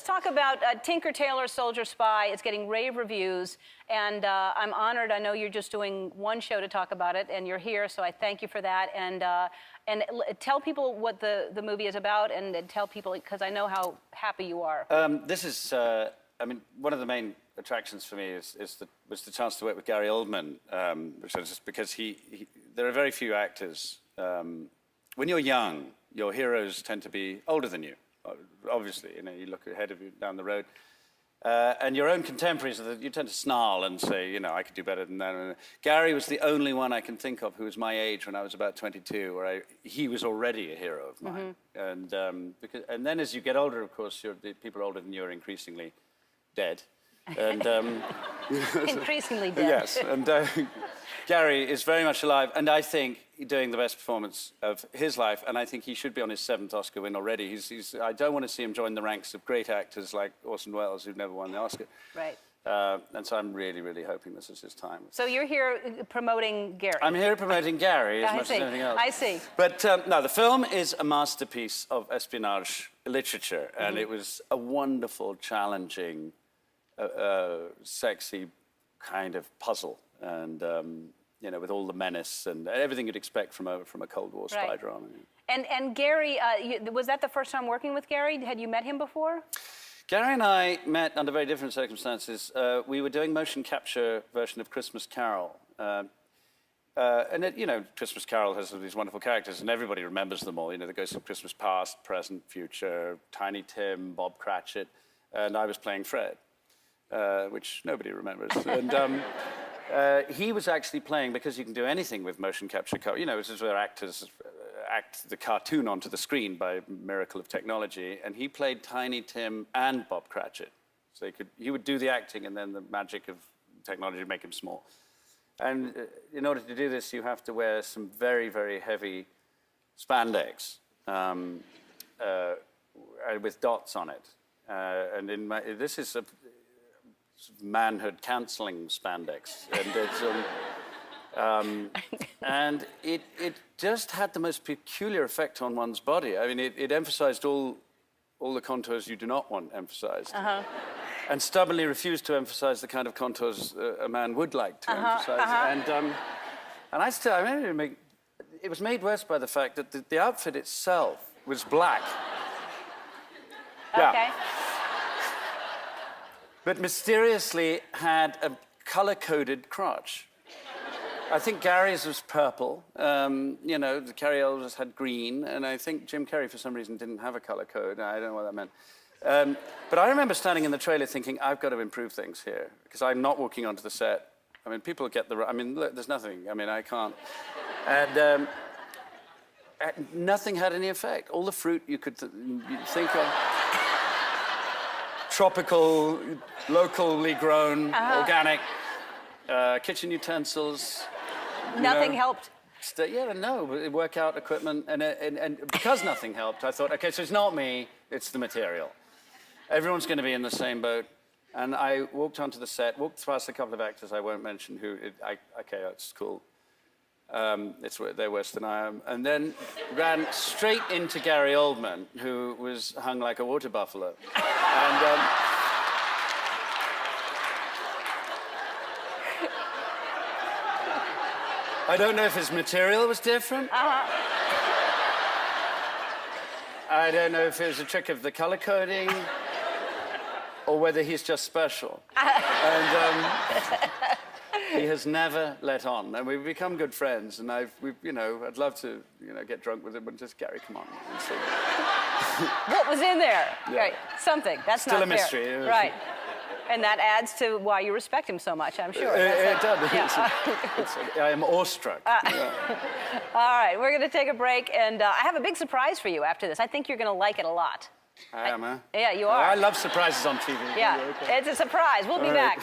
let's talk about Tinker Tailor Soldier Spy. It's getting rave reviews, and I'm honored. I know you're just doing one show to talk about it, and you're here, so I thank you for that. And tell people what the movie is about, and tell people, because I know how happy you are. This is, I mean, one of the main attractions for me was the chance to work with Gary Oldman, which was just because there are very few actors. When you're young, your heroes tend to be older than you. Obviously, you know, you look ahead of you down the road. And your own contemporaries, you tend to snarl and say, you know, I could do better than that. Gary was the only one I can think of who was my age when I was about 22, where he was already a hero of mine. And then as you get older, of course, the people older than you are increasingly dead. And, Increasingly dead. Yes, and Gary is very much alive, and I think doing the best performance of his life, and I think he should be on his 7th Oscar win already. I don't want to see him join the ranks of great actors like Orson Welles, who've never won the Oscar. Right. And so I'm really, really hoping this is his time. So you're here promoting Gary. I'm here promoting Gary as much as anything else. I see. But no, the film is a masterpiece of espionage literature, and it was a wonderful, challenging, sexy kind of puzzle, and you know, with all the menace and everything you'd expect from a Cold War spy drama. And Gary, was that the first time working with Gary? Had you met him before? Gary and I met under very different circumstances. We were doing motion capture version of Christmas Carol. And it, you know, Christmas Carol has these wonderful characters, and everybody remembers them all. You know, the ghosts of Christmas past, present, future, Tiny Tim, Bob Cratchit, and I was playing Fred, which nobody remembers. And he was actually playing, because you can do anything with motion capture. You know, this is where actors act the cartoon onto the screen by miracle of technology, and he played Tiny Tim and Bob Cratchit. So he would do the acting, and then the magic of technology would make him small. And in order to do this, you have to wear some very, very heavy spandex with dots on it. And this is a manhood cancelling spandex, and and it just had the most peculiar effect on one's body. I mean, it emphasized all the contours you do not want emphasized, and stubbornly refused to emphasize the kind of contours a man would like to emphasize. And it was made worse by the fact that the outfit itself was black. Okay. Yeah. But mysteriously had a color-coded crotch. I think Gary's was purple. You know, the Cary Elwes had green, and I think Jim Carrey, for some reason, didn't have a color code. I don't know what that meant. But I remember standing in the trailer thinking, I've got to improve things here, because I'm not walking onto the set. I mean, people get I mean, look, there's nothing. I mean, I can't. And nothing had any effect. All the fruit you could think of. Tropical, locally grown, organic, kitchen utensils. Nothing helped? No, workout equipment. And because nothing helped, I thought, okay, so it's not me, it's the material. Everyone's going to be in the same boat. And I walked onto the set, walked past a couple of actors I won't mention okay, that's cool. They're worse than I am. And then ran straight into Gary Oldman, who was hung like a water buffalo. And I don't know if his material was different. I don't know if it was a trick of the color coding, or whether he's just special. And he has never let on, and we've become good friends. And I'd love to, get drunk with him, but just Gary, come on. What was in there? Yeah. Right, something. That's still not a mystery. Fair. Right, and that adds to why you respect him so much, I'm sure. It does. Yeah. I am awestruck. Yeah. All right, we're going to take a break, and I have a big surprise for you after this. I think you're going to like it a lot. I am, huh? Yeah, you are. I love surprises on TV. Yeah, okay. It's a surprise. We'll be back.